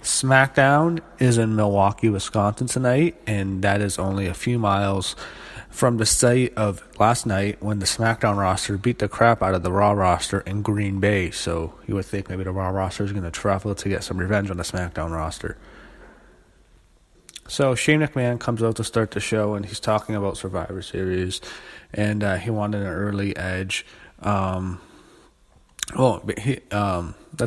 Smackdown is in Milwaukee, Wisconsin tonight, and that is only a few miles from the site of last night when the Smackdown roster beat the crap out of the Raw roster in Green Bay. So you would think maybe the Raw roster is going to travel to get some revenge on the Smackdown roster. So Shane McMahon comes out to start the show, and he's talking about Survivor Series, and he wanted an early edge. That's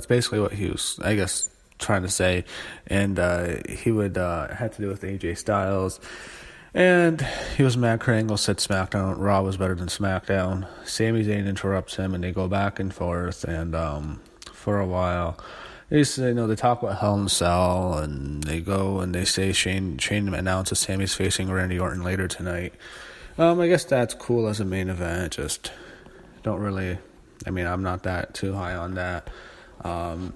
basically what he was, I guess, trying to say, and he would had to do with AJ Styles, and he was mad. Kurt Angle said SmackDown Raw was better than SmackDown. Sami Zayn interrupts him, and they go back and forth, and for a while. They talk about Hell in a Cell, and they go and they say Shane announces Sami's facing Randy Orton later tonight. I guess that's cool as a main event. Just don't really. I mean, I'm not that too high on that. I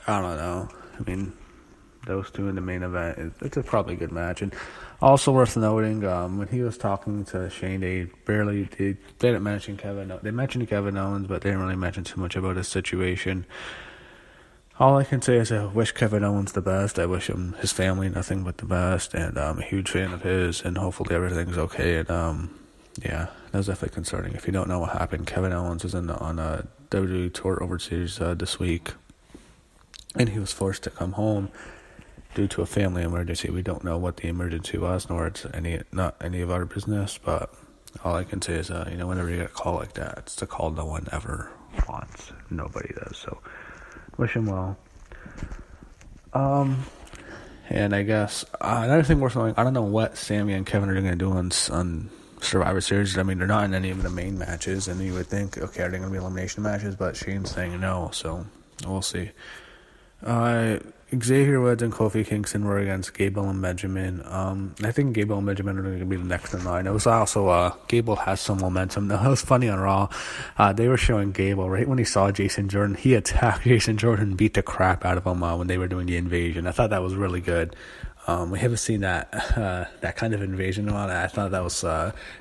don't know. I mean, those two in the main event, it's a probably good match. And also worth noting, when he was talking to Shane, they didn't mention Kevin. They mentioned Kevin Owens, but they didn't really mention too much about his situation. All I can say is I wish Kevin Owens the best. I wish him, his family, nothing but the best. And I'm a huge fan of his, and hopefully everything's okay. And yeah, that's definitely concerning. If you don't know what happened, Kevin Owens was on a WWE tour overseas this week, and he was forced to come home due to a family emergency. We don't know what the emergency was, nor it's not any of our business. But all I can say is, whenever you get a call like that, it's a call no one ever wants. Nobody does. So wish him well. And I guess another thing worth knowing, I don't know what Sami and Kevin are going to do on Survivor Series. I mean, they're not in any of the main matches, and you would think, okay, are they going to be elimination matches? But Shane's saying no, so we'll see. Xavier Woods and Kofi Kingston were against Gable and Benjamin. I think Gable and Benjamin are going to be the next in line. It was also, Gable has some momentum. Now, it was funny on Raw. They were showing Gable, right when he saw Jason Jordan, he attacked Jason Jordan and beat the crap out of him when they were doing the invasion. I thought that was really good. We haven't seen that kind of invasion in a while. I thought that was,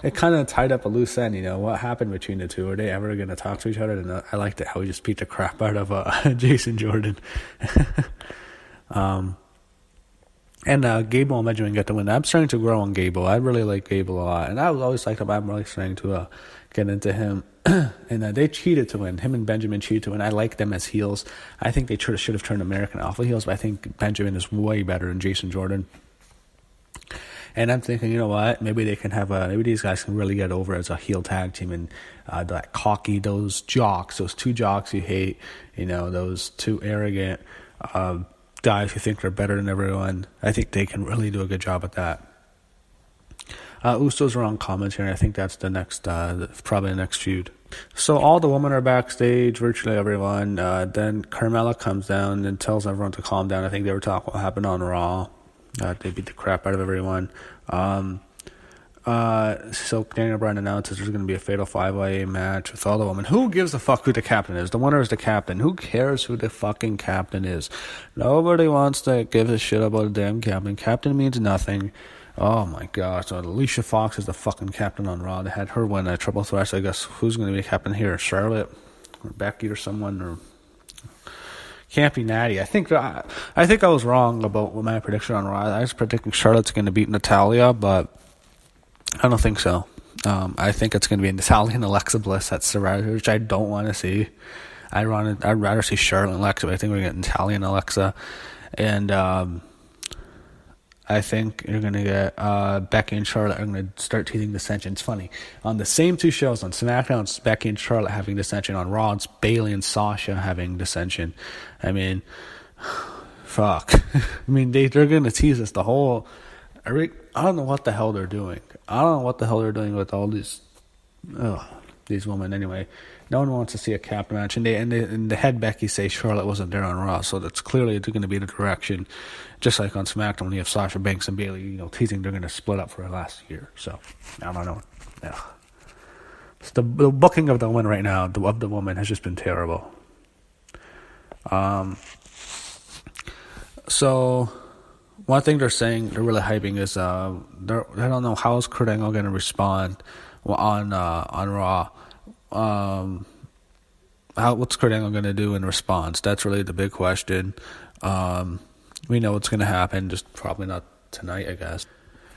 it kind of tied up a loose end, what happened between the two? Are they ever going to talk to each other? And I liked it how he just beat the crap out of Jason Jordan. And Gable and Benjamin get the win. I'm starting to grow on Gable. I really like Gable a lot, and I was always liked him. I'm really starting to get into him. And they cheated to win. Him and Benjamin cheated to win. I like them as heels. I think they should have turned American Alpha heels, but I think Benjamin is way better than Jason Jordan. And I'm thinking, you know what? Maybe they can have maybe these guys can really get over as a heel tag team, and that cocky, those two jocks you hate, those two arrogant guys who think they're better than everyone. I think they can really do a good job at that. Usos are on commentary. I think that's the next, probably the next feud. So all the women are backstage, virtually everyone. Then Carmella comes down and tells everyone to calm down. I think they were talking what happened on Raw. They beat the crap out of everyone. So Daniel Bryan announces there's going to be a fatal 5-way match with all the women. Who gives a fuck who the captain is? The winner is the captain. Who cares who the fucking captain is? Nobody wants to give a shit about a damn captain. Captain means nothing. Oh my gosh. So Alicia Fox is the fucking captain on Raw. They had her win a triple threat. So I guess who's going to be the captain here? Charlotte or Becky or someone, or can't be Natty. I think I was wrong about my prediction on Raw. I was predicting Charlotte's going to beat Natalya, but I don't think so. I think it's going to be Natalya and Alexa Bliss at Survivor, which I don't want to see. I'd rather see Charlotte and Alexa, but I think we're going to get Natalya and Alexa. And I think you're going to get Becky and Charlotte are going to start teasing dissension. It's funny. On the same two shows, on SmackDown, it's Becky and Charlotte having dissension. On Raw, it's Bayley and Sasha having dissension. I mean, fuck. I mean, they're going to tease us the whole... I don't know what the hell they're doing. I don't know what the hell they're doing with all these women. Anyway, no one wants to see a cap match, and the head Becky say Charlotte wasn't there on Raw, so that's clearly going to be the direction. Just like on SmackDown, when you have Sasha Banks and Bayley, teasing they're going to split up for the last year. So I don't know. Yeah. The booking of the woman right now, of the woman, has just been terrible. So. One thing they're saying, they're really hyping, is they don't know how is Kurt Angle going to respond on Raw. What's Kurt Angle going to do in response? That's really the big question. We know what's going to happen, just probably not tonight, I guess.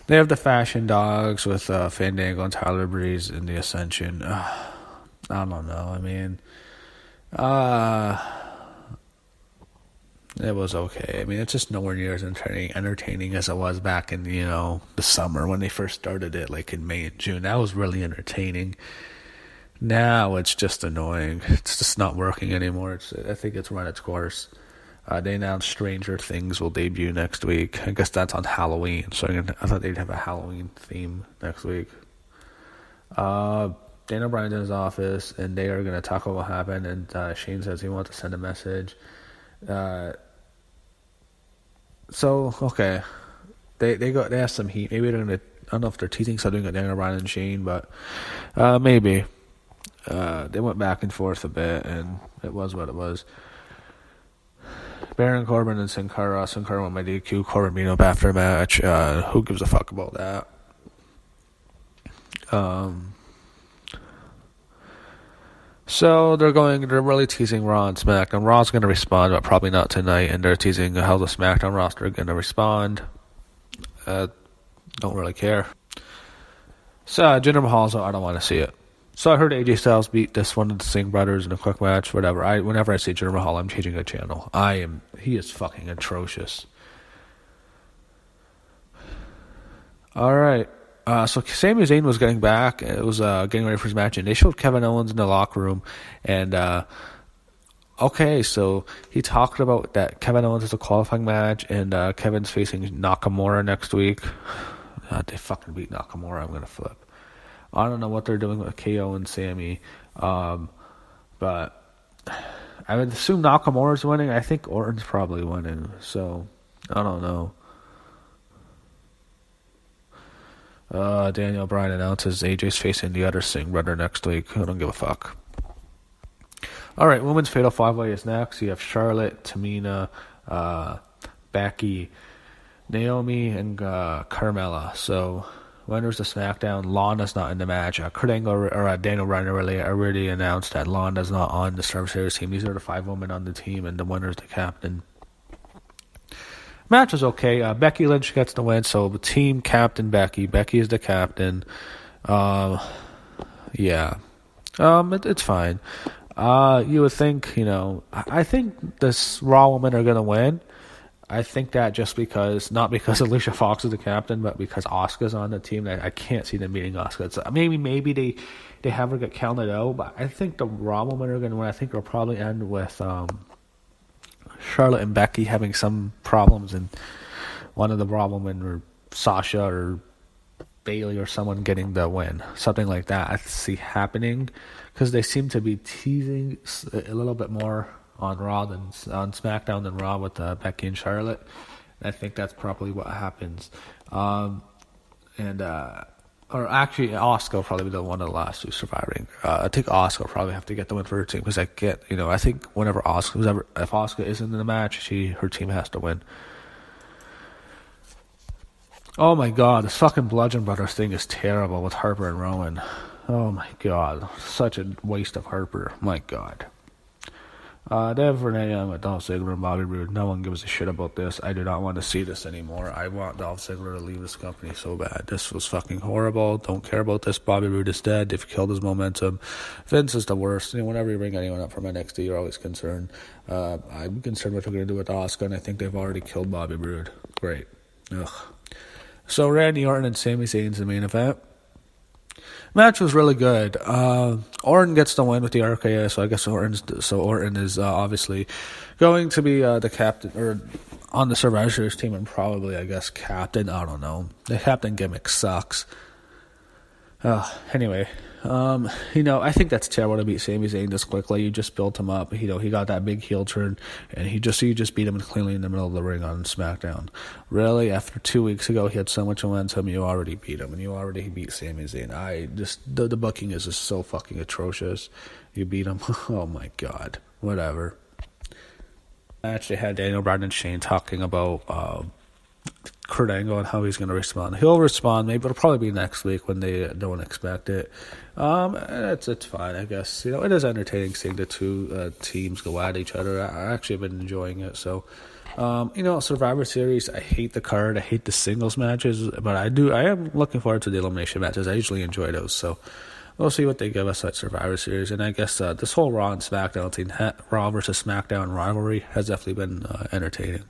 They have the Fashion Dogs with Fandango and Tyler Breeze in the Ascension. I don't know. I mean, it was okay. I mean, it's just nowhere near as entertaining as it was back in, the summer when they first started it, like in May and June. That was really entertaining. Now it's just annoying. It's just not working anymore. I think it's run its course. They announced Stranger Things will debut next week. I guess that's on Halloween, so I thought they'd have a Halloween theme next week. Daniel Bryan's in his office, and they are going to talk about what happened, and Shane says he wants to send a message. So, okay. They have some heat. Maybe they're going to, I don't know if they're teasing something with Daniel Bryan and Shane, but maybe. They went back and forth a bit, and it was what it was. Baron Corbin and Sin Cara. Sin Cara won by DQ. Corbin beat up after a match. Who gives a fuck about that? So they're really teasing Raw and SmackDown. Raw's going to respond, but probably not tonight. And they're teasing how the SmackDown roster are going to respond. Don't really care. So Jinder Mahal's, I don't want to see it. So I heard AJ Styles beat this one of the Singh brothers in a quick match, whatever. Whenever I see Jinder Mahal, I'm changing the channel. He is fucking atrocious. All right. So Sami Zayn was getting back. It was getting ready for his match, and they showed Kevin Owens in the locker room. And okay, so he talked about that Kevin Owens is a qualifying match, and Kevin's facing Nakamura next week. They fucking beat Nakamura. I'm gonna flip. I don't know what they're doing with KO and Sammy, but I would assume Nakamura's winning. I think Orton's probably winning, so I don't know. Daniel Bryan announces AJ's facing the other Singh brother next week. I don't give a fuck. All right, Women's Fatal 5-Way is next. You have Charlotte, Tamina, Becky, Naomi, and Carmella. So winners of SmackDown. Lana's not in the match. Kurt Angle or Daniel Bryan already announced that Lana's not on the Survivor Series team. These are the 5 women on the team, and the winner's the captain. Match is okay. Becky Lynch gets the win, so the team captain Becky. Becky is the captain. Yeah. It's fine. You would think, I think this Raw women are going to win. I think that just because, not because Alicia Fox is the captain, but because Asuka's on the team. I can't see them beating Asuka. So maybe they have her get counted out, but I think the Raw women are going to win. I think it'll probably end with Charlotte and Becky having some problems, and one of the Raw women, or Sasha or Bayley or someone, getting the win. Something like that I see happening, because they seem to be teasing a little bit more on Raw than on SmackDown than Raw with Becky and Charlotte. And I think that's probably what happens. Or actually, Asuka will probably be the one of the last two surviving. I think Asuka will probably have to get the win for her team, because I think whenever if Asuka isn't in the match, her team has to win. Oh my god, this fucking Bludgeon Brothers thing is terrible with Harper and Rowan. Oh my god, such a waste of Harper. My god. They have Renee Young with Dolph Ziggler and Bobby Roode. No one gives a shit about this. I do not want to see this anymore. I want Dolph Ziggler to leave this company so bad. This was fucking horrible. Don't care about this. Bobby Roode is dead. They've killed his momentum. Vince is the worst. Whenever you bring anyone up from NXT, you're always concerned. I'm concerned what they're going to do with Asuka, and I think they've already killed Bobby Roode. Great. Ugh. So Randy Orton and Sami Zayn's the main event. Match was really good. Orton gets the win with the RKO, so I guess Orton is obviously going to be the captain, or on the Survivor Series team, and probably, I guess, captain. I don't know. The captain gimmick sucks. Anyway, I think that's terrible to beat Sami Zayn this quickly. You just built him up. He got that big heel turn, and you just beat him cleanly in the middle of the ring on SmackDown. Really, after 2 weeks ago, he had so much momentum. You already beat him, and you already beat Sami Zayn. The booking is just so fucking atrocious. You beat him. Oh my god. Whatever. Actually, had Daniel Bryan and Shane talking about Kurt Angle and how he's going to respond. He'll respond. Maybe it'll probably be next week when they don't expect it. It's fine, I guess. It is entertaining seeing the two teams go at each other. I actually have been enjoying it, so Survivor Series, I hate the card. I hate the singles matches, but I am looking forward to the elimination matches. I usually enjoy those, so we'll see what they give us at Survivor Series. And I guess this whole Raw and SmackDown thing, Raw versus SmackDown rivalry has definitely been entertaining.